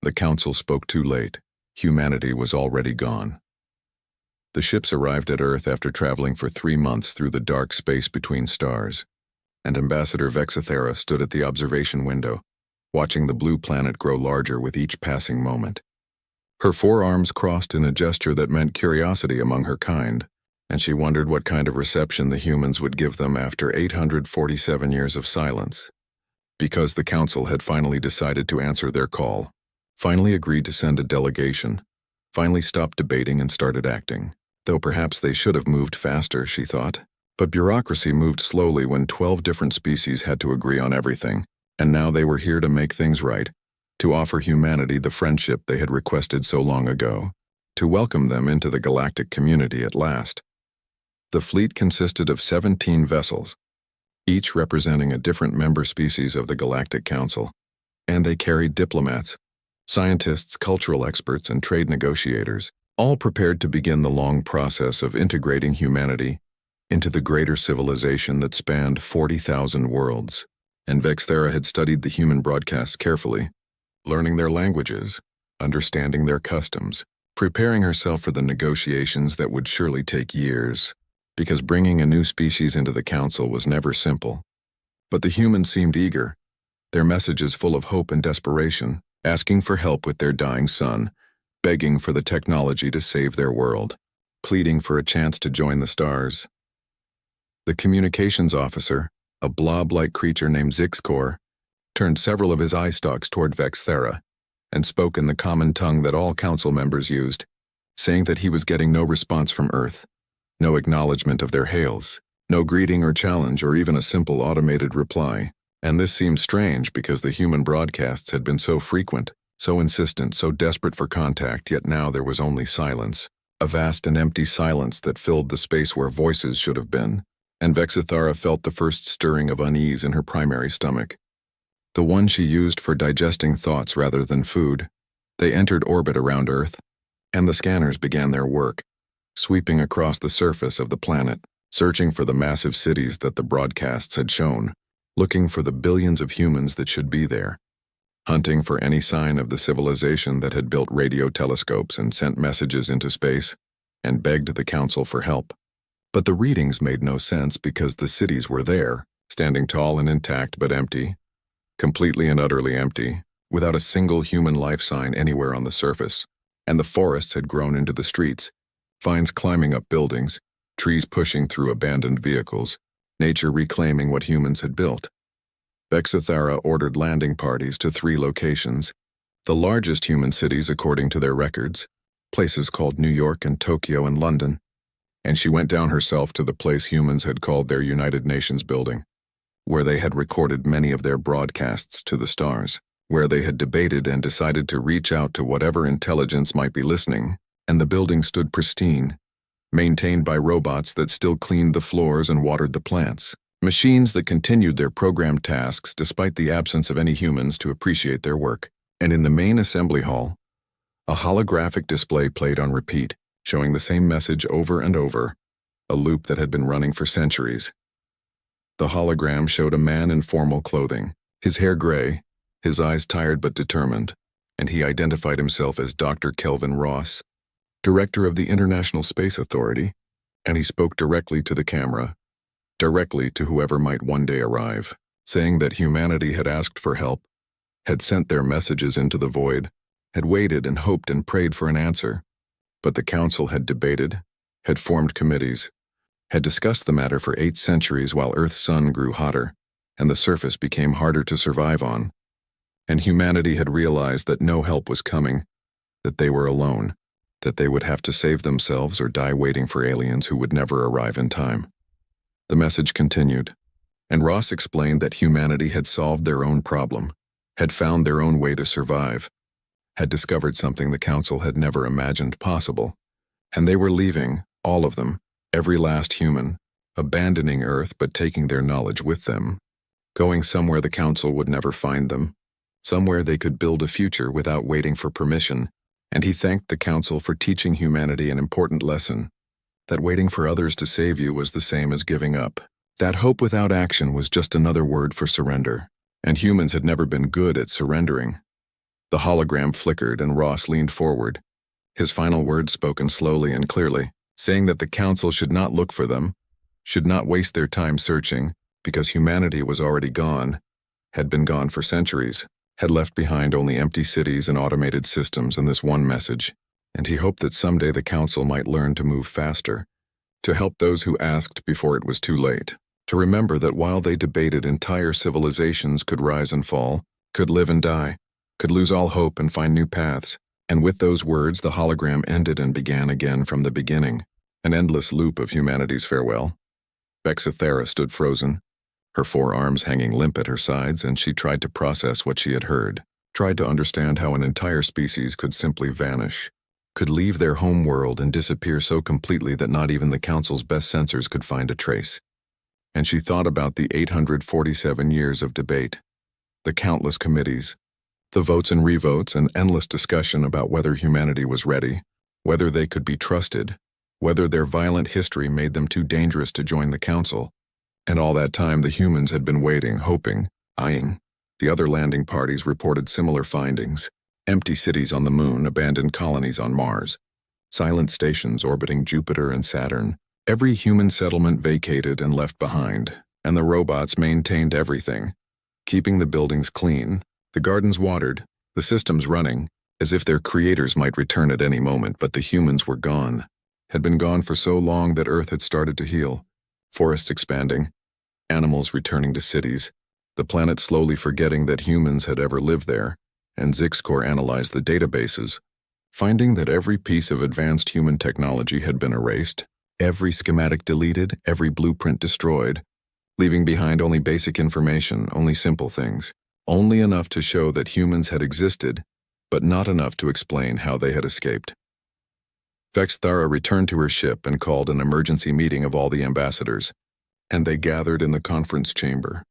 The council spoke too late. Humanity was already gone. The ships arrived at Earth after traveling for 3 months through the dark space between stars, and Ambassador Vexithera stood at the observation window, watching the blue planet grow larger with each passing moment. Her 4 arms crossed in a gesture that meant curiosity among her kind, and she wondered what kind of reception the humans would give them after 847 years of silence. Because the council had finally decided to answer their call, finally agreed to send a delegation, finally stopped debating and started acting. Though perhaps they should have moved faster, she thought. But bureaucracy moved slowly when 12 different species had to agree on everything, and now they were here to make things right, to offer humanity the friendship they had requested so long ago, to welcome them into the galactic community at last. The fleet consisted of 17 vessels, each representing a different member species of the Galactic Council, and they carried diplomats, scientists, cultural experts, and trade negotiators, all prepared to begin the long process of integrating humanity into the greater civilization that spanned 40,000 worlds. And Vexithera had studied the human broadcasts carefully, learning their languages, understanding their customs, preparing herself for the negotiations that would surely take years, because bringing a new species into the council was never simple. But the humans seemed eager, their messages full of hope and desperation, asking for help with their dying son, begging for the technology to save their world, pleading for a chance to join the stars. The communications officer, a blob-like creature named Zixcor, turned several of his eye stalks toward Vexithera and spoke in the common tongue that all council members used, saying that he was getting no response from Earth, no acknowledgement of their hails, no greeting or challenge or even a simple automated reply. And this seemed strange because the human broadcasts had been so frequent, so insistent, so desperate for contact, yet now there was only silence, a vast and empty silence that filled the space where voices should have been. And Vexithera felt the first stirring of unease in her primary stomach, the one she used for digesting thoughts rather than food. They entered orbit around Earth, and the scanners began their work, sweeping across the surface of the planet, searching for the massive cities that the broadcasts had shown, looking for the billions of humans that should be there, hunting for any sign of the civilization that had built radio telescopes and sent messages into space, and begged the council for help. But the readings made no sense because the cities were there, standing tall and intact but empty, completely and utterly empty, without a single human life sign anywhere on the surface, and the forests had grown into the streets, vines climbing up buildings, trees pushing through abandoned vehicles, nature reclaiming what humans had built. Vexithera ordered landing parties to 3 locations, the largest human cities according to their records, places called New York and Tokyo and London, and she went down herself to the place humans had called their United Nations building, where they had recorded many of their broadcasts to the stars, where they had debated and decided to reach out to whatever intelligence might be listening, and the building stood pristine, maintained by robots that still cleaned the floors and watered the plants, machines that continued their programmed tasks despite the absence of any humans to appreciate their work. And in the main assembly hall, a holographic display played on repeat, showing the same message over and over, a loop that had been running for centuries. The hologram showed a man in formal clothing, his hair gray, his eyes tired but determined, and he identified himself as Dr. Kelvin Ross, director of the International Space Authority, and he spoke directly to the camera, directly to whoever might one day arrive, saying that humanity had asked for help, had sent their messages into the void, had waited and hoped and prayed for an answer. But the council had debated, had formed committees, had discussed the matter for 8 centuries while Earth's sun grew hotter, and the surface became harder to survive on. And humanity had realized that no help was coming, that they were alone, that they would have to save themselves or die waiting for aliens who would never arrive in time. The message continued, and Ross explained that humanity had solved their own problem, had found their own way to survive, had discovered something the council had never imagined possible, and they were leaving, all of them, every last human, abandoning Earth but taking their knowledge with them, going somewhere the council would never find them, somewhere they could build a future without waiting for permission. And he thanked the council for teaching humanity an important lesson, that waiting for others to save you was the same as giving up, that hope without action was just another word for surrender, and humans had never been good at surrendering. The hologram flickered and Ross leaned forward, his final words spoken slowly and clearly, saying that the council should not look for them, should not waste their time searching, because humanity was already gone, had been gone for centuries, had left behind only empty cities and automated systems and this one message, and he hoped that someday the council might learn to move faster, to help those who asked before it was too late, to remember that while they debated entire civilizations could rise and fall, could live and die, could lose all hope and find new paths. And with those words, the hologram ended and began again from the beginning, an endless loop of humanity's farewell. Vexathera stood frozen, her forearms hanging limp at her sides, and she tried to process what she had heard, tried to understand how an entire species could simply vanish, could leave their home world and disappear so completely that not even the Council's best sensors could find a trace. And she thought about the 847 years of debate, the countless committees, the votes and revotes, and endless discussion about whether humanity was ready, whether they could be trusted, whether their violent history made them too dangerous to join the Council. And all that time the humans had been waiting, hoping, eyeing. The other landing parties reported similar findings: empty cities on the Moon, abandoned colonies on Mars, silent stations orbiting Jupiter and Saturn, every human settlement vacated and left behind, and the robots maintained everything, keeping the buildings clean, the gardens watered, the systems running, as if their creators might return at any moment, but the humans were gone, had been gone for so long that Earth had started to heal, forests expanding, animals returning to cities, the planet slowly forgetting that humans had ever lived there, and Zixcor analyzed the databases, finding that every piece of advanced human technology had been erased, every schematic deleted, every blueprint destroyed, leaving behind only basic information, only simple things, only enough to show that humans had existed, but not enough to explain how they had escaped. Vexathera returned to her ship and called an emergency meeting of all the ambassadors, and they gathered in the conference chamber.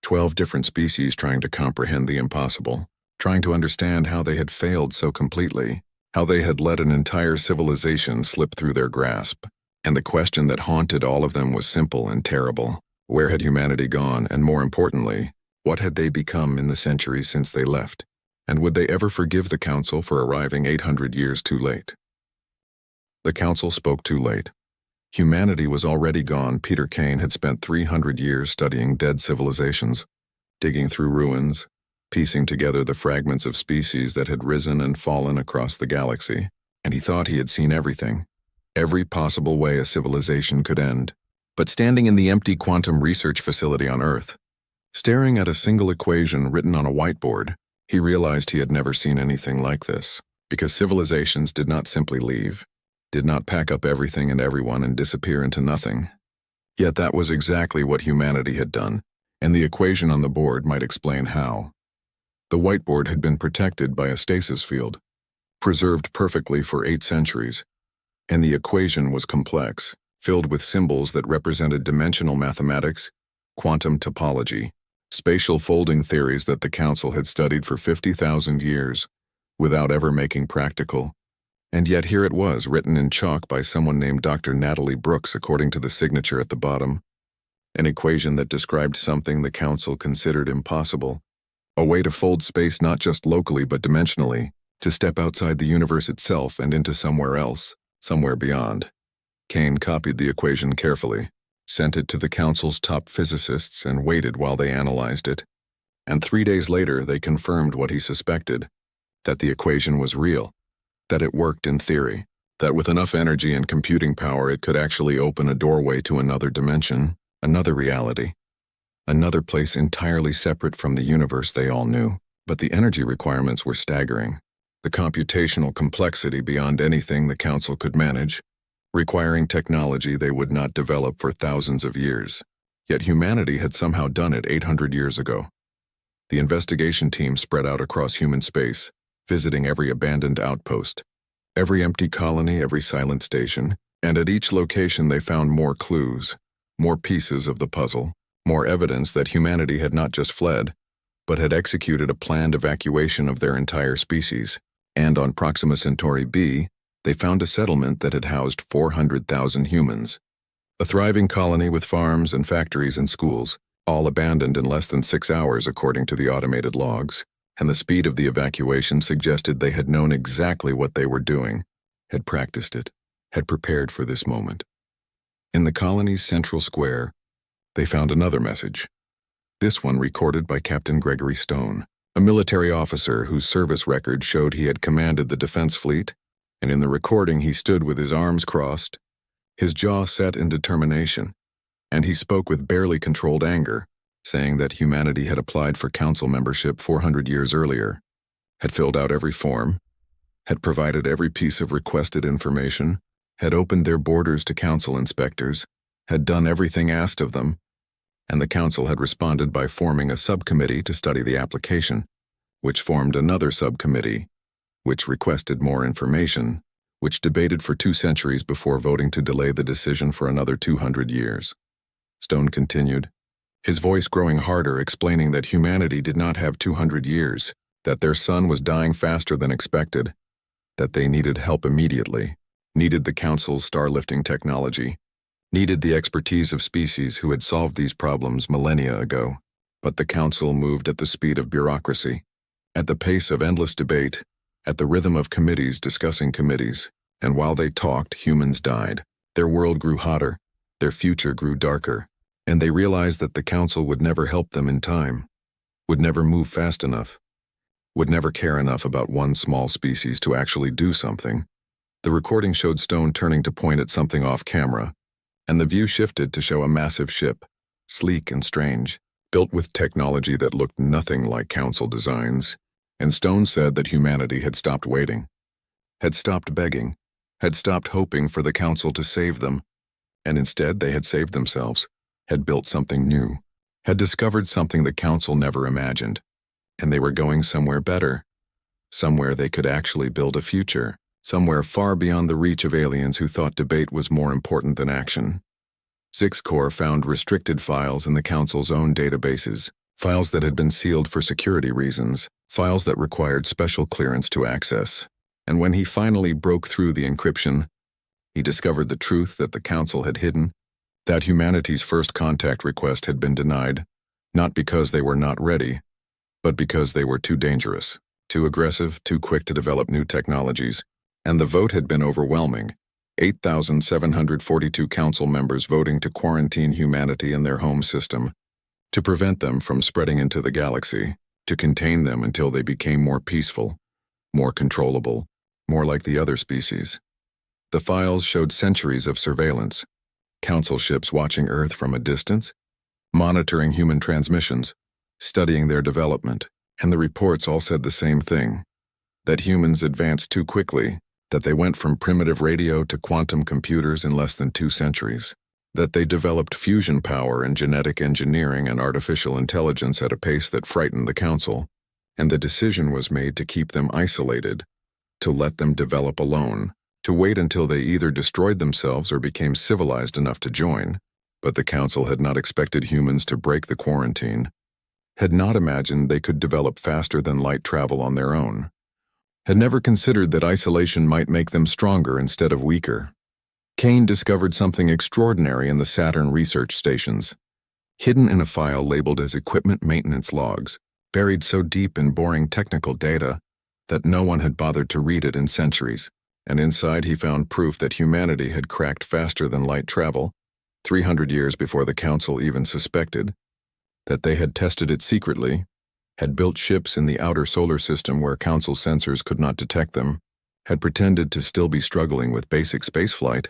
12 different species trying to comprehend the impossible, trying to understand how they had failed so completely, how they had let an entire civilization slip through their grasp. And the question that haunted all of them was simple and terrible. Where had humanity gone, and more importantly, what had they become in the centuries since they left? And would they ever forgive the Council for arriving 800 years too late? The Council spoke too late. Humanity was already gone. Peter Kane had spent 300 years studying dead civilizations, digging through ruins, piecing together the fragments of species that had risen and fallen across the galaxy, and he thought he had seen everything, every possible way a civilization could end. But standing in the empty quantum research facility on Earth, staring at a single equation written on a whiteboard, he realized he had never seen anything like this, because civilizations did not simply leave, did not pack up everything and everyone and disappear into nothing. Yet that was exactly what humanity had done, and the equation on the board might explain how. The whiteboard had been protected by a stasis field, preserved perfectly for 8 centuries, and the equation was complex, filled with symbols that represented dimensional mathematics, quantum topology, spatial folding theories that the Council had studied for 50,000 years, without ever making practical. And yet here it was, written in chalk by someone named Dr. Natalie Brooks according to the signature at the bottom. An equation that described something the Council considered impossible. A way to fold space not just locally but dimensionally, to step outside the universe itself and into somewhere else, somewhere beyond. Kane copied the equation carefully, sent it to the Council's top physicists, and waited while they analyzed it. And 3 days later, they confirmed what he suspected, that the equation was real, that it worked in theory, that with enough energy and computing power it could actually open a doorway to another dimension, another reality, another place entirely separate from the universe they all knew. But the energy requirements were staggering, the computational complexity beyond anything the Council could manage, requiring technology they would not develop for thousands of years. Yet humanity had somehow done it 800 years ago. The investigation team spread out across human space, visiting every abandoned outpost, every empty colony, every silent station, and at each location they found more clues, more pieces of the puzzle, more evidence that humanity had not just fled, but had executed a planned evacuation of their entire species. And on Proxima Centauri b, they found a settlement that had housed 400,000 humans. A thriving colony with farms and factories and schools, all abandoned in less than 6 hours according to the automated logs. and the speed of the evacuation suggested they had known exactly what they were doing, had practiced it, had prepared for this moment. In the colony's central square, they found another message. This one recorded by Captain Gregory Stone, a military officer whose service record showed he had commanded the defense fleet, and in the recording he stood with his arms crossed, his jaw set in determination, and he spoke with barely controlled anger, saying that humanity had applied for council membership 400 years earlier, had filled out every form, had provided every piece of requested information, had opened their borders to council inspectors, had done everything asked of them, and the council had responded by forming a subcommittee to study the application, which formed another subcommittee, which requested more information, which debated for 2 centuries before voting to delay the decision for another 200 years. Stone continued, his voice growing harder, explaining that humanity did not have 200 years, that their sun was dying faster than expected, that they needed help immediately, needed the council's star-lifting technology, needed the expertise of species who had solved these problems millennia ago. But the council moved at the speed of bureaucracy, at the pace of endless debate, at the rhythm of committees discussing committees, and while they talked, humans died. Their world grew hotter, their future grew darker, and they realized that the council would never help them in time, would never move fast enough, would never care enough about one small species to actually do something. The recording showed Stone turning to point at something off camera, and the view shifted to show a massive ship, sleek and strange, built with technology that looked nothing like council designs, and Stone said that humanity had stopped waiting, had stopped begging, had stopped hoping for the council to save them, and instead they had saved themselves, had built something new, had discovered something the council never imagined, and they were going somewhere better, somewhere they could actually build a future, somewhere far beyond the reach of aliens who thought debate was more important than action. Sixth Corps found restricted files in the council's own databases, files that had been sealed for security reasons, files that required special clearance to access. And when he finally broke through the encryption, he discovered the truth that the council had hidden, that humanity's first contact request had been denied, not because they were not ready, but because they were too dangerous, too aggressive, too quick to develop new technologies, and the vote had been overwhelming. 8,742 council members voting to quarantine humanity in their home system, to prevent them from spreading into the galaxy, to contain them until they became more peaceful, more controllable, more like the other species. The files showed centuries of surveillance, council ships watching Earth from a distance, monitoring human transmissions, studying their development, and the reports all said the same thing, that humans advanced too quickly, that they went from primitive radio to quantum computers in less than 2 centuries, that they developed fusion power and genetic engineering and artificial intelligence at a pace that frightened the council, and the decision was made to keep them isolated, to let them develop alone, to wait until they either destroyed themselves or became civilized enough to join. But the council had not expected humans to break the quarantine, had not imagined they could develop faster than light travel on their own, had never considered that isolation might make them stronger instead of weaker. Kane discovered something extraordinary in the Saturn research stations, hidden in a file labeled as equipment maintenance logs, buried so deep in boring technical data that no one had bothered to read it in centuries, and inside he found proof that humanity had cracked faster than light travel, 300 years before the council even suspected, that they had tested it secretly, had built ships in the outer solar system where council sensors could not detect them, had pretended to still be struggling with basic spaceflight,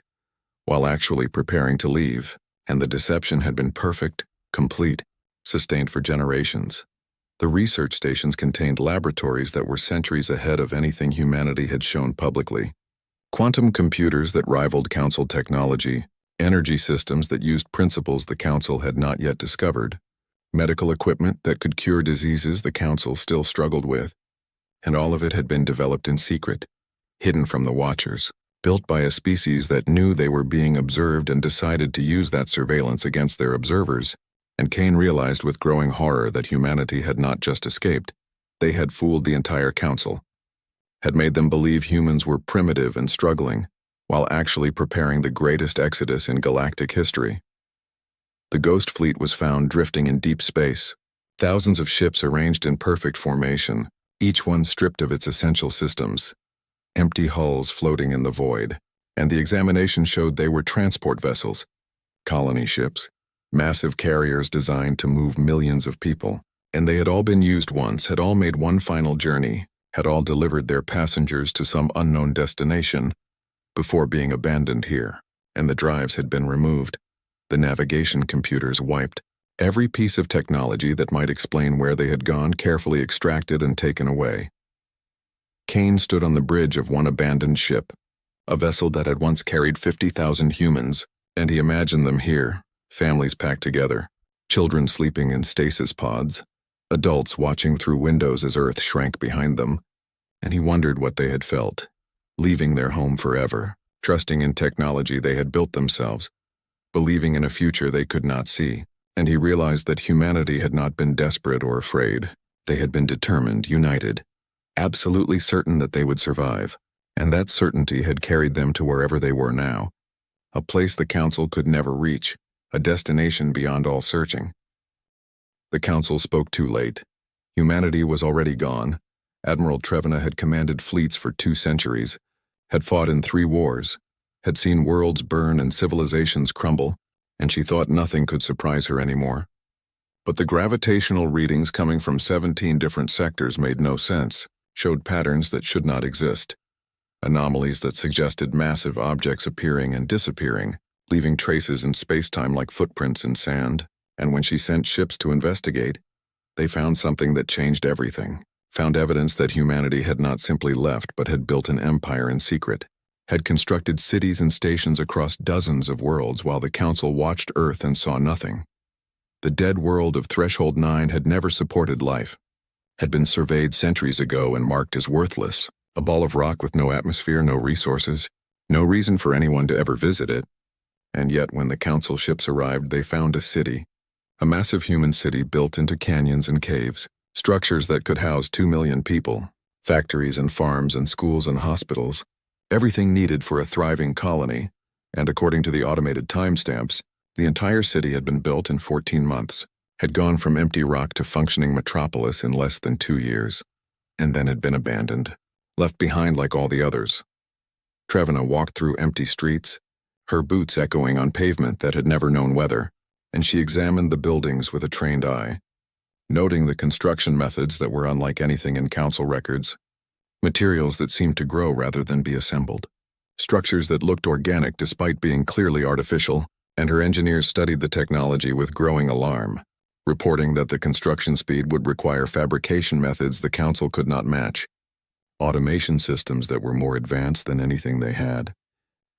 while actually preparing to leave, and the deception had been perfect, complete, sustained for generations. The research stations contained laboratories that were centuries ahead of anything humanity had shown publicly. Quantum computers that rivaled council technology, energy systems that used principles the council had not yet discovered, medical equipment that could cure diseases the council still struggled with, and all of it had been developed in secret, hidden from the watchers, built by a species that knew they were being observed and decided to use that surveillance against their observers. And Kane realized with growing horror that humanity had not just escaped, they had fooled the entire council, had made them believe humans were primitive and struggling, while actually preparing the greatest exodus in galactic history. The Ghost Fleet was found drifting in deep space, thousands of ships arranged in perfect formation, each one stripped of its essential systems, empty hulls floating in the void, and the examination showed they were transport vessels, colony ships, massive carriers designed to move millions of people, and they had all been used once, had all made one final journey, had all delivered their passengers to some unknown destination before being abandoned here, and the drives had been removed, the navigation computers wiped, every piece of technology that might explain where they had gone carefully extracted and taken away. Kane stood on the bridge of one abandoned ship, a vessel that had once carried 50,000 humans, and he imagined them here, families packed together, children sleeping in stasis pods, adults watching through windows as Earth shrank behind them, and he wondered what they had felt, leaving their home forever, trusting in technology they had built themselves, believing in a future they could not see, and he realized that humanity had not been desperate or afraid. They had been determined, united, absolutely certain that they would survive, and that certainty had carried them to wherever they were now, a place the Council could never reach, a destination beyond all searching. The Council spoke too late. Humanity was already gone. Admiral Trevena had commanded fleets for 2 centuries, had fought in 3 wars, had seen worlds burn and civilizations crumble, and she thought nothing could surprise her anymore. But the gravitational readings coming from 17 different sectors made no sense, showed patterns that should not exist, anomalies that suggested massive objects appearing and disappearing, leaving traces in space-time like footprints in sand, and when she sent ships to investigate, they found something that changed everything. Found evidence that humanity had not simply left but had built an empire in secret, had constructed cities and stations across dozens of worlds while the Council watched Earth and saw nothing. The dead world of Threshold 9 had never supported life, had been surveyed centuries ago and marked as worthless, a ball of rock with no atmosphere, no resources, no reason for anyone to ever visit it. And yet when the Council ships arrived, they found a city, a massive human city built into canyons and caves, structures that could house 2 million people, factories and farms and schools and hospitals, everything needed for a thriving colony, and according to the automated timestamps, the entire city had been built in 14 months, had gone from empty rock to functioning metropolis in less than 2 years, and then had been abandoned, left behind like all the others. Trevena walked through empty streets, her boots echoing on pavement that had never known weather, and she examined the buildings with a trained eye, noting the construction methods that were unlike anything in Council records, materials that seemed to grow rather than be assembled, structures that looked organic despite being clearly artificial, and her engineers studied the technology with growing alarm, reporting that the construction speed would require fabrication methods the Council could not match, automation systems that were more advanced than anything they had,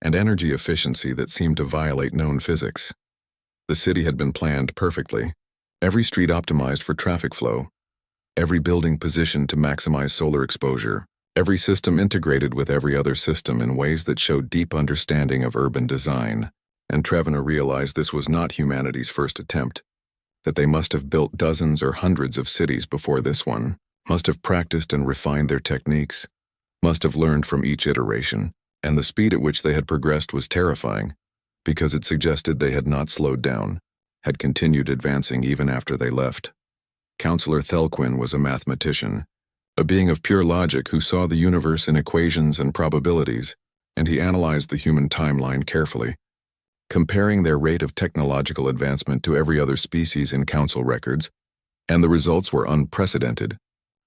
and energy efficiency that seemed to violate known physics. The city had been planned perfectly, every street optimized for traffic flow, every building positioned to maximize solar exposure, every system integrated with every other system in ways that showed deep understanding of urban design. And Trevena realized this was not humanity's first attempt, that they must have built dozens or hundreds of cities before this one, must have practiced and refined their techniques, must have learned from each iteration, and the speed at which they had progressed was terrifying, because it suggested they had not slowed down, had continued advancing even after they left. Counselor Thelquin was a mathematician, a being of pure logic who saw the universe in equations and probabilities, and he analyzed the human timeline carefully, comparing their rate of technological advancement to every other species in Council records, and the results were unprecedented,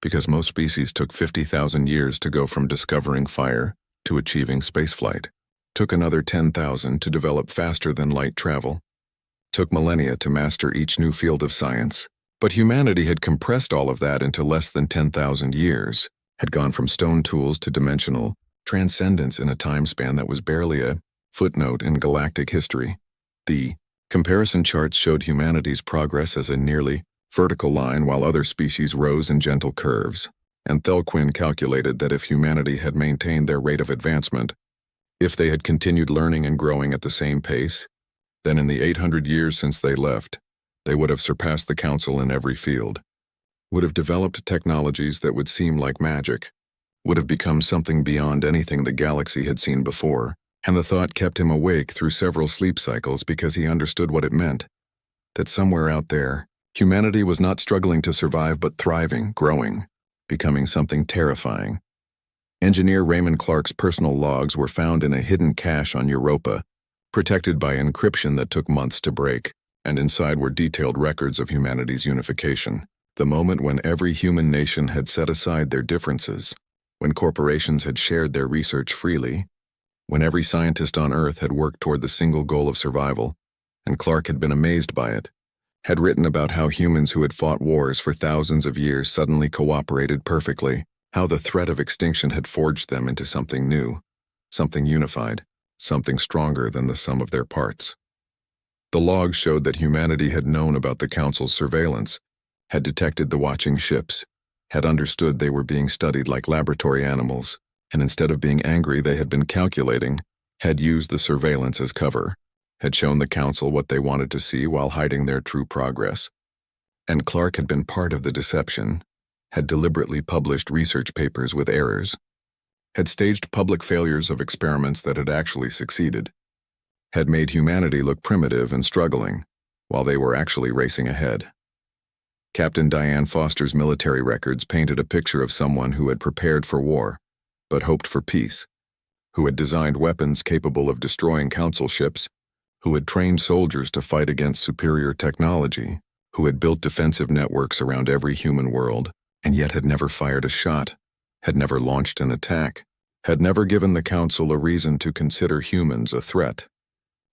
because most species took 50,000 years to go from discovering fire to achieving spaceflight, took another 10,000 to develop faster than light travel, took millennia to master each new field of science. But humanity had compressed all of that into less than 10,000 years, had gone from stone tools to dimensional transcendence in a time span that was barely a footnote in galactic history. The comparison charts showed humanity's progress as a nearly vertical line while other species rose in gentle curves, and Thelquin calculated that if humanity had maintained their rate of advancement, if they had continued learning and growing at the same pace, then in the 800 years since they left, they would have surpassed the Council in every field, would have developed technologies that would seem like magic, would have become something beyond anything the galaxy had seen before, and the thought kept him awake through several sleep cycles because he understood what it meant, that somewhere out there, humanity was not struggling to survive but thriving, growing, becoming something terrifying. Engineer Raymond Clark's personal logs were found in a hidden cache on Europa, protected by encryption that took months to break, and inside were detailed records of humanity's unification, the moment when every human nation had set aside their differences, when corporations had shared their research freely, when every scientist on Earth had worked toward the single goal of survival, and Clark had been amazed by it, had written about how humans who had fought wars for thousands of years suddenly cooperated perfectly, how the threat of extinction had forged them into something new, something unified, something stronger than the sum of their parts. The logs showed that humanity had known about the Council's surveillance, had detected the watching ships, had understood they were being studied like laboratory animals, and instead of being angry they had been calculating, had used the surveillance as cover, had shown the Council what they wanted to see while hiding their true progress. And Clark had been part of the deception, had deliberately published research papers with errors, had staged public failures of experiments that had actually succeeded, had made humanity look primitive and struggling, while they were actually racing ahead. Captain Diane Foster's military records painted a picture of someone who had prepared for war, but hoped for peace, who had designed weapons capable of destroying Council ships, who had trained soldiers to fight against superior technology, who had built defensive networks around every human world, and yet had never fired a shot, had never launched an attack, had never given the Council a reason to consider humans a threat.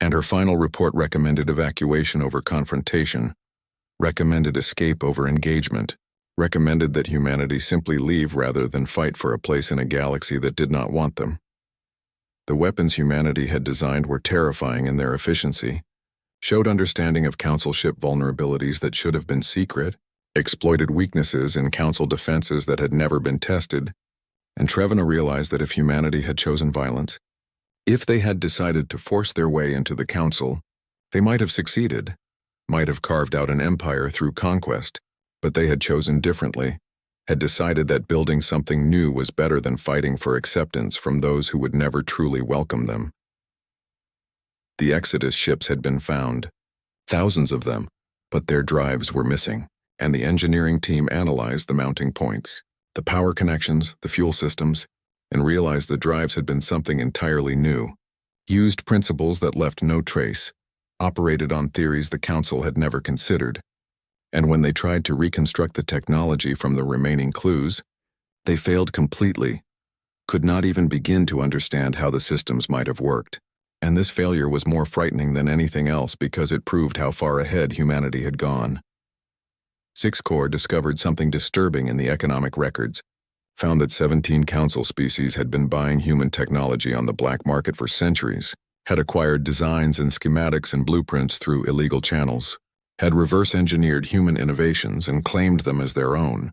And her final report recommended evacuation over confrontation, recommended escape over engagement, recommended that humanity simply leave rather than fight for a place in a galaxy that did not want them. The weapons humanity had designed were terrifying in their efficiency, showed understanding of Council ship vulnerabilities that should have been secret, exploited weaknesses in Council defenses that had never been tested, and Trevena realized that if humanity had chosen violence, if they had decided to force their way into the Council, they might have succeeded, might have carved out an empire through conquest, but they had chosen differently, had decided that building something new was better than fighting for acceptance from those who would never truly welcome them. The Exodus ships had been found, thousands of them, but their drives were missing, and the engineering team analyzed the mounting points, the power connections, the fuel systems, and realized the drives had been something entirely new, used principles that left no trace, operated on theories the Council had never considered, and when they tried to reconstruct the technology from the remaining clues, they failed completely, could not even begin to understand how the systems might have worked. And this failure was more frightening than anything else because it proved how far ahead humanity had gone. Sixth Corps discovered something disturbing in the economic records, found that 17 Council species had been buying human technology on the black market for centuries, had acquired designs and schematics and blueprints through illegal channels, had reverse-engineered human innovations and claimed them as their own.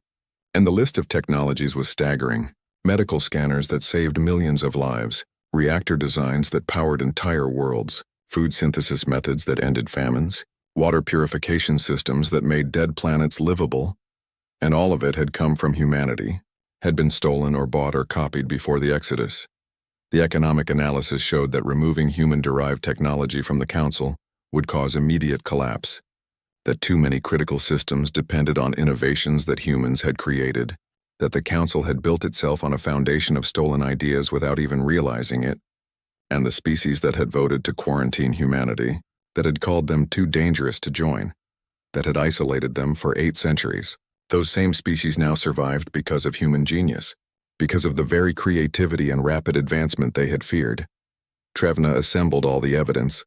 And the list of technologies was staggering. Medical scanners that saved millions of lives, reactor designs that powered entire worlds, food synthesis methods that ended famines, water purification systems that made dead planets livable, and all of it had come from humanity, had been stolen or bought or copied before the Exodus. The economic analysis showed that removing human-derived technology from the Council would cause immediate collapse, that too many critical systems depended on innovations that humans had created, that the Council had built itself on a foundation of stolen ideas without even realizing it, and the species that had voted to quarantine humanity, that had called them too dangerous to join, that had isolated them for 8 centuries. Those same species now survived because of human genius, because of the very creativity and rapid advancement they had feared. Trevena assembled all the evidence,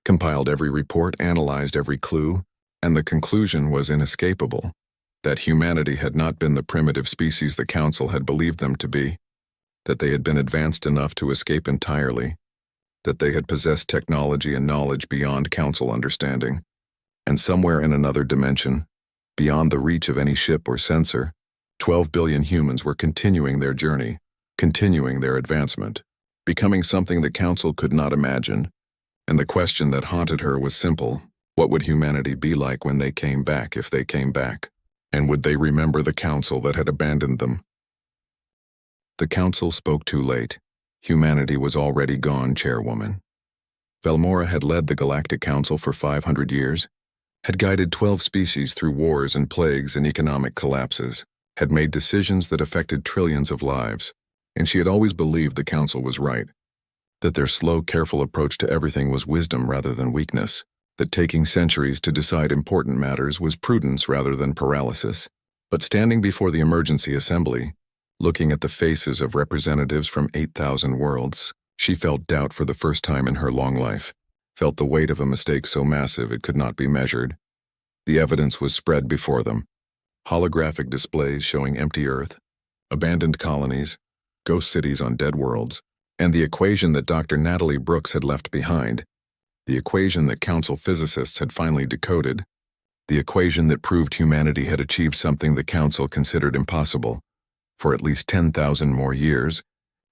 compiled every report, analyzed every clue, and the conclusion was inescapable, that humanity had not been the primitive species the Council had believed them to be, that they had been advanced enough to escape entirely, that they had possessed technology and knowledge beyond Council understanding, and somewhere in another dimension, beyond the reach of any ship or sensor, 12 billion humans were continuing their journey, continuing their advancement, becoming something the Council could not imagine, and the question that haunted her was simple: what would humanity be like when they came back, if they came back? And would they remember the Council that had abandoned them? The Council spoke too late. Humanity was already gone, Chairwoman. Velmora had led the Galactic Council for 500 years, had guided 12 species through wars and plagues and economic collapses, had made decisions that affected trillions of lives, and she had always believed the council was right, that their slow, careful approach to everything was wisdom rather than weakness, that taking centuries to decide important matters was prudence rather than paralysis. But standing before the emergency assembly, looking at the faces of representatives from 8,000 worlds, she felt doubt for the first time in her long life, felt the weight of a mistake so massive it could not be measured. The evidence was spread before them. Holographic displays showing empty Earth, abandoned colonies, ghost cities on dead worlds, and the equation that Dr. Natalie Brooks had left behind, the equation that council physicists had finally decoded, the equation that proved humanity had achieved something the council considered impossible for at least 10,000 more years,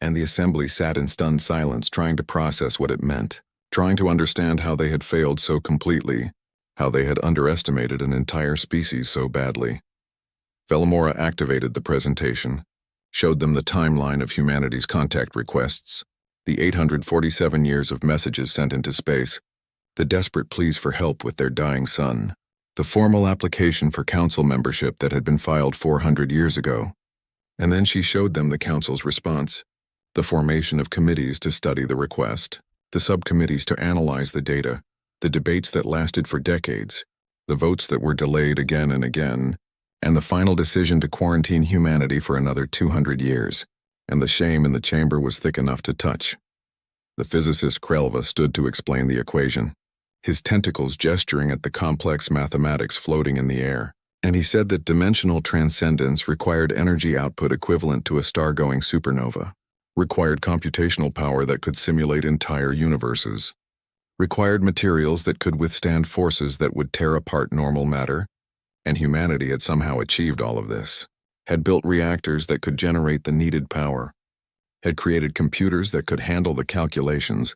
and the assembly sat in stunned silence trying to process what it meant, trying to understand how they had failed so completely, how they had underestimated an entire species so badly. Velamora activated the presentation, showed them the timeline of humanity's contact requests, the 847 years of messages sent into space, the desperate pleas for help with their dying son, the formal application for council membership that had been filed 400 years ago. And then she showed them the council's response, the formation of committees to study the request, the subcommittees to analyze the data, the debates that lasted for decades, the votes that were delayed again and again, and the final decision to quarantine humanity for another 200 years. And the shame in the chamber was thick enough to touch. The physicist Krelva stood to explain the equation, his tentacles gesturing at the complex mathematics floating in the air, and he said that dimensional transcendence required energy output equivalent to a star-going supernova, required computational power that could simulate entire universes, required materials that could withstand forces that would tear apart normal matter, and humanity had somehow achieved all of this, had built reactors that could generate the needed power, had created computers that could handle the calculations,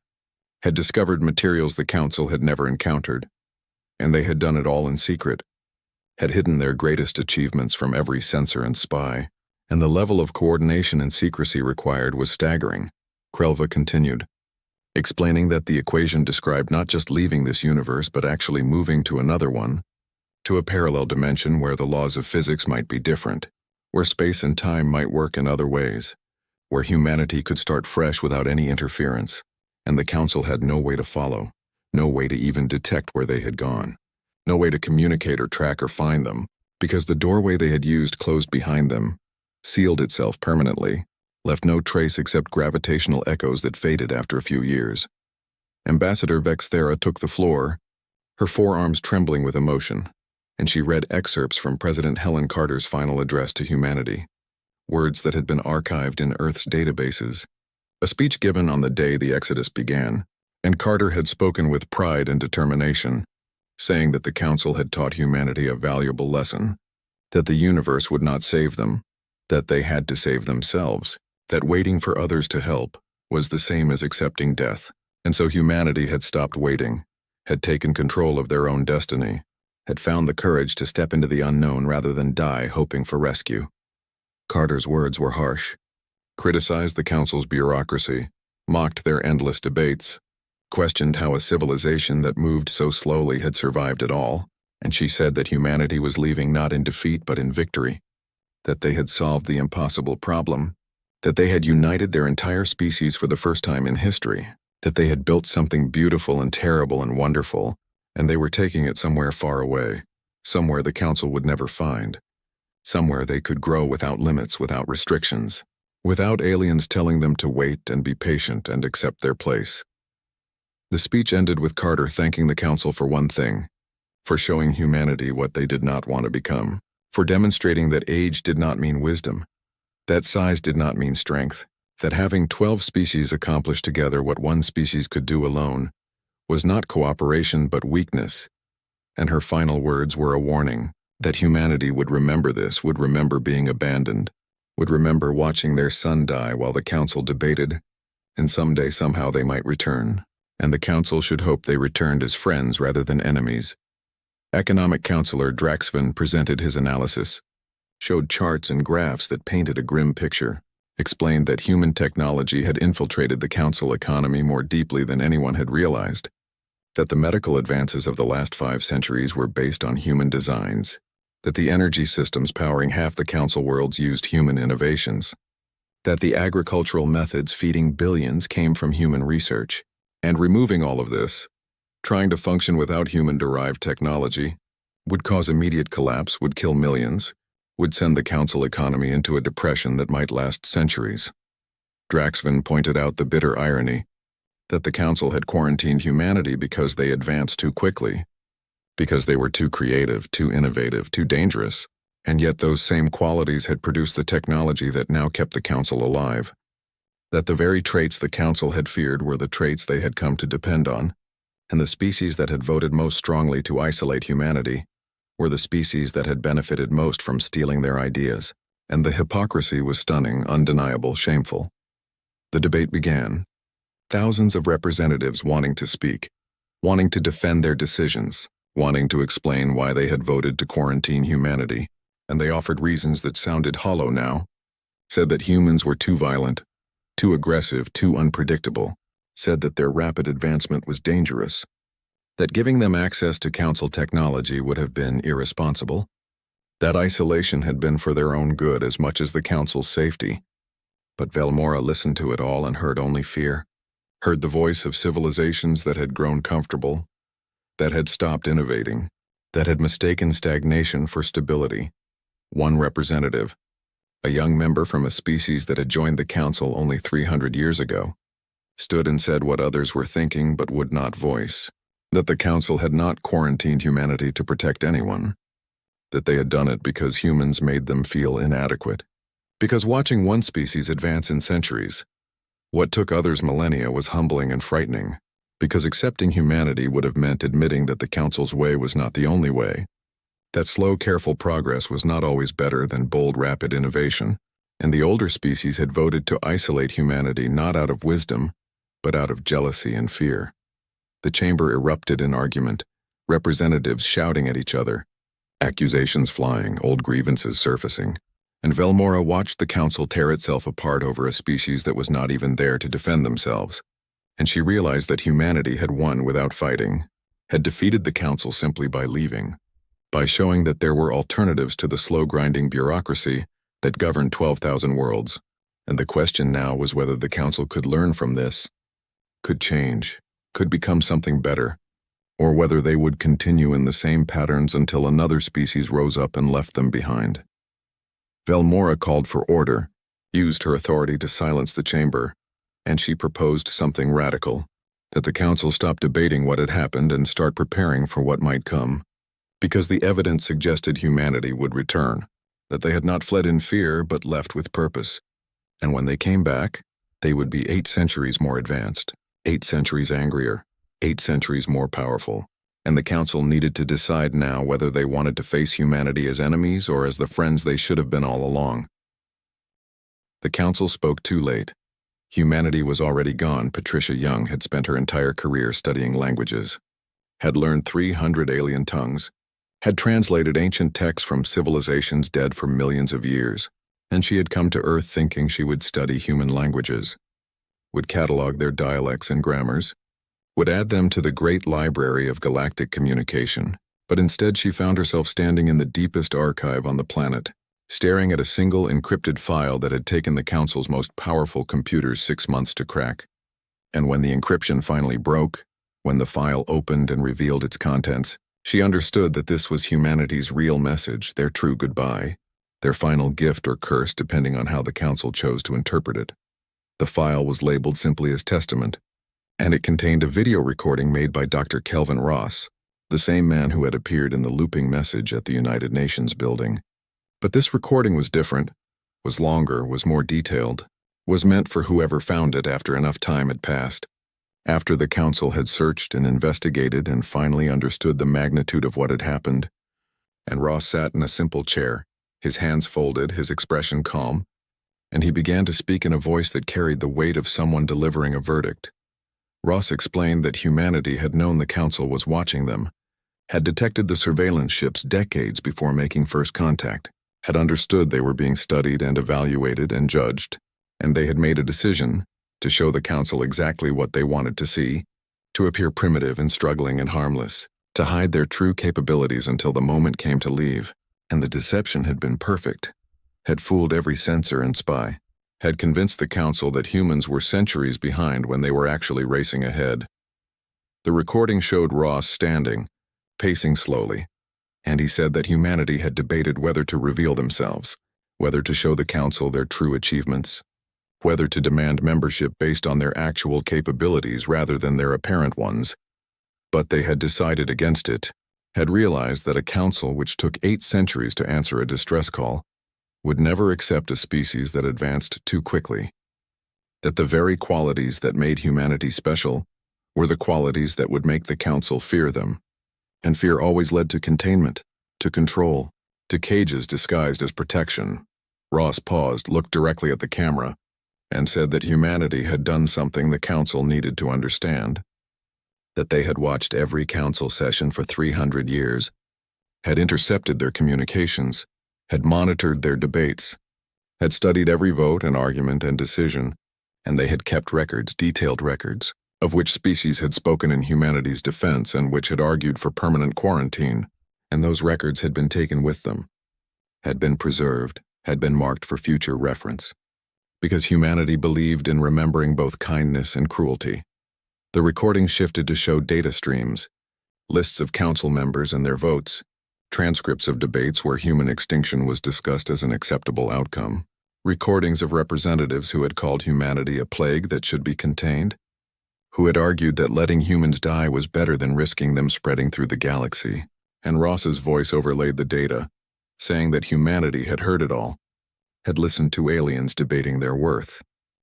had discovered materials the council had never encountered, and they had done it all in secret, had hidden their greatest achievements from every censor and spy, and the level of coordination and secrecy required was staggering. Krelva continued, explaining that the equation described not just leaving this universe but actually moving to another one, to a parallel dimension where the laws of physics might be different, where space and time might work in other ways, where humanity could start fresh without any interference, and the council had no way to follow, no way to even detect where they had gone, no way to communicate or track or find them, because the doorway they had used closed behind them, sealed itself permanently, left no trace except gravitational echoes that faded after a few years. Ambassador Vexthera took the floor, her forearms trembling with emotion, and she read excerpts from President Helen Carter's final address to humanity, words that had been archived in Earth's databases, a speech given on the day the Exodus began, and Carter had spoken with pride and determination, saying that the council had taught humanity a valuable lesson, that the universe would not save them, that they had to save themselves, that waiting for others to help was the same as accepting death, and so humanity had stopped waiting, had taken control of their own destiny, had found the courage to step into the unknown rather than die hoping for rescue. Carter's words were harsh, criticized the council's bureaucracy, mocked their endless debates, questioned how a civilization that moved so slowly had survived at all, and she said that humanity was leaving not in defeat but in victory, that they had solved the impossible problem, that they had united their entire species for the first time in history, that they had built something beautiful and terrible and wonderful, and they were taking it somewhere far away, somewhere the council would never find, somewhere they could grow without limits, without restrictions, without aliens telling them to wait and be patient and accept their place. The speech ended with Carter thanking the council for one thing, for showing humanity what they did not want to become, for demonstrating that age did not mean wisdom, that size did not mean strength, that having 12 species accomplish together what one species could do alone was not cooperation but weakness, and her final words were a warning that humanity would remember this, would remember being abandoned, would remember watching their son die while the council debated, and someday somehow they might return, and the council should hope they returned as friends rather than enemies. Economic counselor Draxvin presented his analysis, showed charts and graphs that painted a grim picture, explained that human technology had infiltrated the council economy more deeply than anyone had realized, that the medical advances of the last 5 centuries were based on human designs, that the energy systems powering half the council worlds used human innovations, that the agricultural methods feeding billions came from human research, and removing all of this, trying to function without human-derived technology, would cause immediate collapse, would kill millions, would send the council economy into a depression that might last centuries. Draxvin pointed out the bitter irony that the council had quarantined humanity because they advanced too quickly, because they were too creative, too innovative, too dangerous, and yet those same qualities had produced the technology that now kept the council alive. That the very traits the council had feared were the traits they had come to depend on, and the species that had voted most strongly to isolate humanity were the species that had benefited most from stealing their ideas, and the hypocrisy was stunning, undeniable, shameful. The debate began. Thousands of representatives wanting to speak, wanting to defend their decisions, wanting to explain why they had voted to quarantine humanity, and they offered reasons that sounded hollow now, said that humans were too violent, too aggressive, too unpredictable, said that their rapid advancement was dangerous, that giving them access to council technology would have been irresponsible, that isolation had been for their own good as much as the council's safety. But Velmora listened to it all and heard only fear, heard the voice of civilizations that had grown comfortable, that had stopped innovating, that had mistaken stagnation for stability. One representative, a young member from a species that had joined the council only 300 years ago, stood and said what others were thinking but would not voice, that the council had not quarantined humanity to protect anyone, that they had done it because humans made them feel inadequate, because watching one species advance in centuries, what took others millennia was humbling and frightening, because accepting humanity would have meant admitting that the council's way was not the only way, that slow, careful progress was not always better than bold, rapid innovation, and the older species had voted to isolate humanity not out of wisdom, but out of jealousy and fear. The chamber erupted in argument, representatives shouting at each other, accusations flying, old grievances surfacing, and Velmora watched the council tear itself apart over a species that was not even there to defend themselves, and she realized that humanity had won without fighting, had defeated the council simply by leaving, by showing that there were alternatives to the slow-grinding bureaucracy that governed 12,000 worlds, and the question now was whether the council could learn from this, could change, could become something better, or whether they would continue in the same patterns until another species rose up and left them behind. Velmora called for order, used her authority to silence the chamber, and she proposed something radical, that the council stop debating what had happened and start preparing for what might come, because the evidence suggested humanity would return, that they had not fled in fear but left with purpose, and when they came back, they would be 8 centuries more advanced, 8 centuries angrier, 8 centuries more powerful, and the council needed to decide now whether they wanted to face humanity as enemies or as the friends they should have been all along. The council spoke too late. Humanity was already gone. Patricia Young had spent her entire career studying languages, had learned 300 alien tongues, had translated ancient texts from civilizations dead for millions of years, and she had come to Earth thinking she would study human languages, would catalog their dialects and grammars, would add them to the great library of galactic communication, but instead she found herself standing in the deepest archive on the planet, staring at a single encrypted file that had taken the council's most powerful computers 6 months to crack. And when the encryption finally broke, when the file opened and revealed its contents, she understood that this was humanity's real message, their true goodbye, their final gift or curse depending on how the council chose to interpret it. The file was labeled simply as testament, and it contained a video recording made by Dr. Kelvin Ross, the same man who had appeared in the looping message at the United Nations building. But this recording was different, was longer, was more detailed, was meant for whoever found it after enough time had passed. After the council had searched and investigated and finally understood the magnitude of what had happened, and Ross sat in a simple chair, his hands folded, his expression calm, and he began to speak in a voice that carried the weight of someone delivering a verdict. Ross explained that humanity had known the council was watching them, had detected the surveillance ships decades before making first contact, had understood they were being studied and evaluated and judged, and they had made a decision to show the council exactly what they wanted to see, to appear primitive and struggling and harmless, to hide their true capabilities until the moment came to leave. And the deception had been perfect, had fooled every censor and spy, had convinced the council that humans were centuries behind when they were actually racing ahead. The recording showed Ross standing, pacing slowly, and he said that humanity had debated whether to reveal themselves, whether to show the council their true achievements, whether to demand membership based on their actual capabilities rather than their apparent ones. But they had decided against it, had realized that a council which took 8 centuries to answer a distress call would never accept a species that advanced too quickly, that the very qualities that made humanity special were the qualities that would make the council fear them, and fear always led to containment, to control, to cages disguised as protection. Ross paused, looked directly at the camera, and said that humanity had done something the council needed to understand, that they had watched every council session for 300 years, had intercepted their communications, had monitored their debates, had studied every vote and argument and decision, and they had kept records, detailed records, of which species had spoken in humanity's defense and which had argued for permanent quarantine, and those records had been taken with them, had been preserved, had been marked for future reference, because humanity believed in remembering both kindness and cruelty. The recording shifted to show data streams, lists of council members and their votes, transcripts of debates where human extinction was discussed as an acceptable outcome, recordings of representatives who had called humanity a plague that should be contained, who had argued that letting humans die was better than risking them spreading through the galaxy, and Ross's voice overlaid the data, saying that humanity had heard it all, had listened to aliens debating their worth,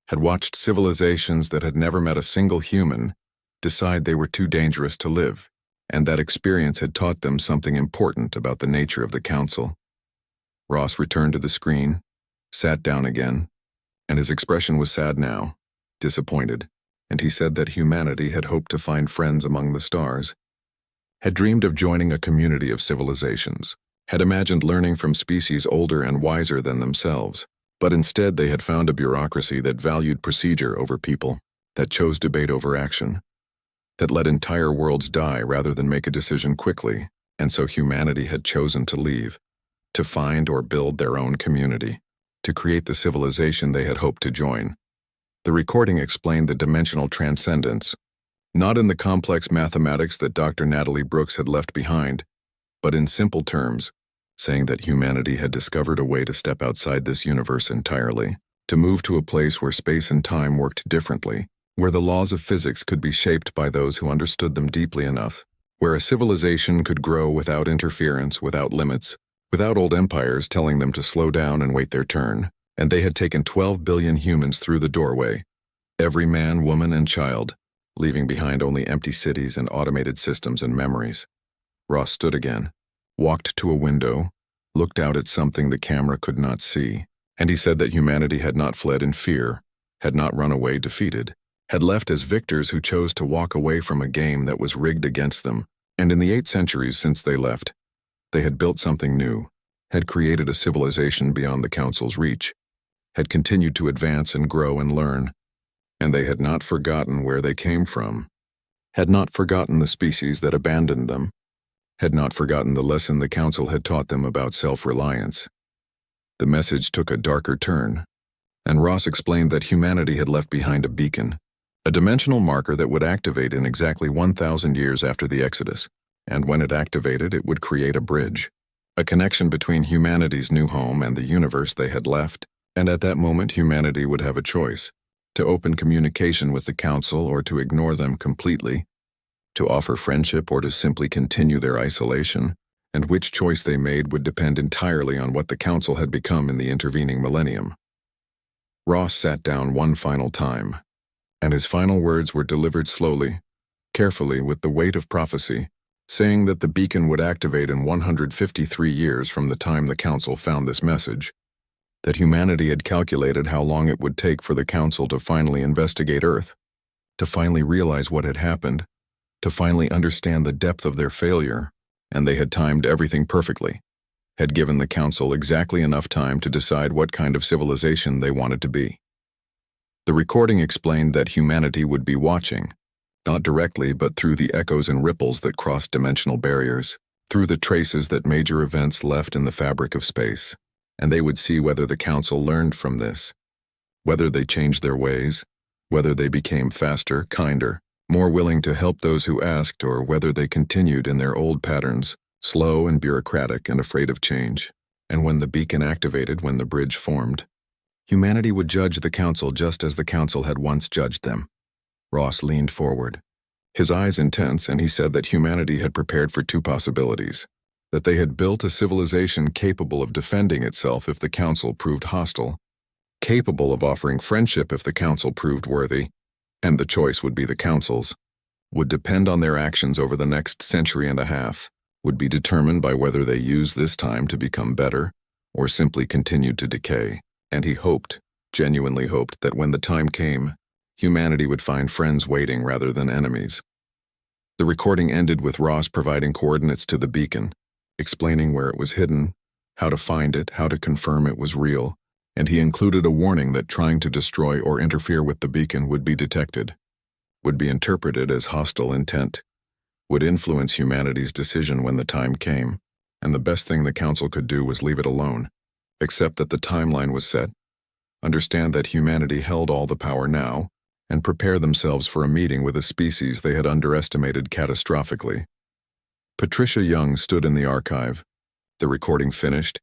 had watched civilizations that had never met a single human decide they were too dangerous to live, and that experience had taught them something important about the nature of the council. Ross returned to the screen, sat down again, and his expression was sad now, disappointed, and he said that humanity had hoped to find friends among the stars, had dreamed of joining a community of civilizations, had imagined learning from species older and wiser than themselves, but instead they had found a bureaucracy that valued procedure over people, that chose debate over action, that let entire worlds die rather than make a decision quickly, and so humanity had chosen to leave, to find or build their own community, to create the civilization they had hoped to join. The recording explained the dimensional transcendence, not in the complex mathematics that Dr. Natalie Brooks had left behind, but in simple terms, saying that humanity had discovered a way to step outside this universe entirely, to move to a place where space and time worked differently, where the laws of physics could be shaped by those who understood them deeply enough, where a civilization could grow without interference, without limits, without old empires telling them to slow down and wait their turn, and they had taken 12 billion humans through the doorway, every man, woman, and child, leaving behind only empty cities and automated systems and memories. Ross stood again, walked to a window, looked out at something the camera could not see, and he said that humanity had not fled in fear, had not run away defeated, had left as victors who chose to walk away from a game that was rigged against them, and in the 8 centuries since they left, they had built something new, had created a civilization beyond the council's reach, had continued to advance and grow and learn, and they had not forgotten where they came from, had not forgotten the species that abandoned them, had not forgotten the lesson the council had taught them about self-reliance. The message took a darker turn, and Ross explained that humanity had left behind a beacon, a dimensional marker that would activate in exactly 1,000 years after the Exodus, and when it activated, it would create a bridge, a connection between humanity's new home and the universe they had left, and at that moment humanity would have a choice, to open communication with the council or to ignore them completely, to offer friendship or to simply continue their isolation, and which choice they made would depend entirely on what the council had become in the intervening millennium. Ross sat down one final time, and his final words were delivered slowly, carefully with the weight of prophecy, saying that the beacon would activate in 153 years from the time the council found this message, that humanity had calculated how long it would take for the council to finally investigate Earth, to finally realize what had happened, to finally understand the depth of their failure, and they had timed everything perfectly, had given the council exactly enough time to decide what kind of civilization they wanted to be. The recording explained that humanity would be watching, not directly but through the echoes and ripples that crossed dimensional barriers, through the traces that major events left in the fabric of space, and they would see whether the Council learned from this, whether they changed their ways, whether they became faster, kinder, more willing to help those who asked, or whether they continued in their old patterns, slow and bureaucratic and afraid of change. And when the beacon activated, when the bridge formed, humanity would judge the Council just as the Council had once judged them. Ross leaned forward, his eyes intense, and he said that humanity had prepared for two possibilities: that they had built a civilization capable of defending itself if the Council proved hostile, capable of offering friendship if the Council proved worthy, and the choice would be the Council's, would depend on their actions over the next century and a half, would be determined by whether they used this time to become better or simply continued to decay. And he hoped, genuinely hoped, that when the time came, humanity would find friends waiting rather than enemies. The recording ended with Ross providing coordinates to the beacon, explaining where it was hidden, how to find it, how to confirm it was real, and he included a warning that trying to destroy or interfere with the beacon would be detected, would be interpreted as hostile intent, would influence humanity's decision when the time came, and the best thing the Council could do was leave it alone, accept that the timeline was set, understand that humanity held all the power now, and prepare themselves for a meeting with a species they had underestimated catastrophically. Patricia Young stood in the archive. The recording finished,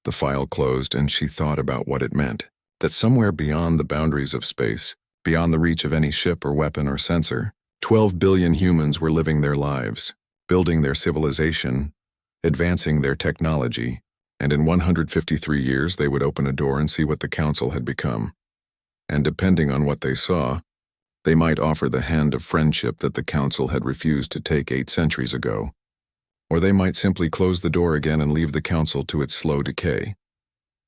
the file closed, and she thought about what it meant, that somewhere beyond the boundaries of space, beyond the reach of any ship or weapon or sensor, 12 billion humans were living their lives, building their civilization, advancing their technology, and in 153 years they would open a door and see what the Council had become. And depending on what they saw, they might offer the hand of friendship that the Council had refused to take 8 centuries ago. Or they might simply close the door again and leave the Council to its slow decay.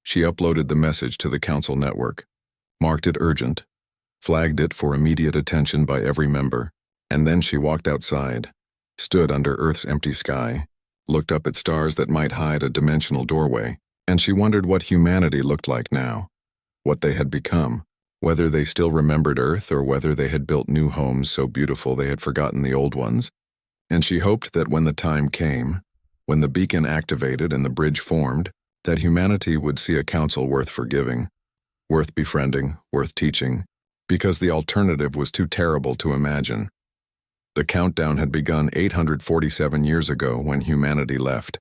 She uploaded the message to the Council network, marked it urgent, flagged it for immediate attention by every member, and then she walked outside, stood under Earth's empty sky, looked up at stars that might hide a dimensional doorway, and she wondered what humanity looked like now, what they had become, whether they still remembered Earth or whether they had built new homes so beautiful they had forgotten the old ones. And she hoped that when the time came, when the beacon activated and the bridge formed, that humanity would see a Council worth forgiving, worth befriending, worth teaching, because the alternative was too terrible to imagine. The countdown had begun 847 years ago when humanity left.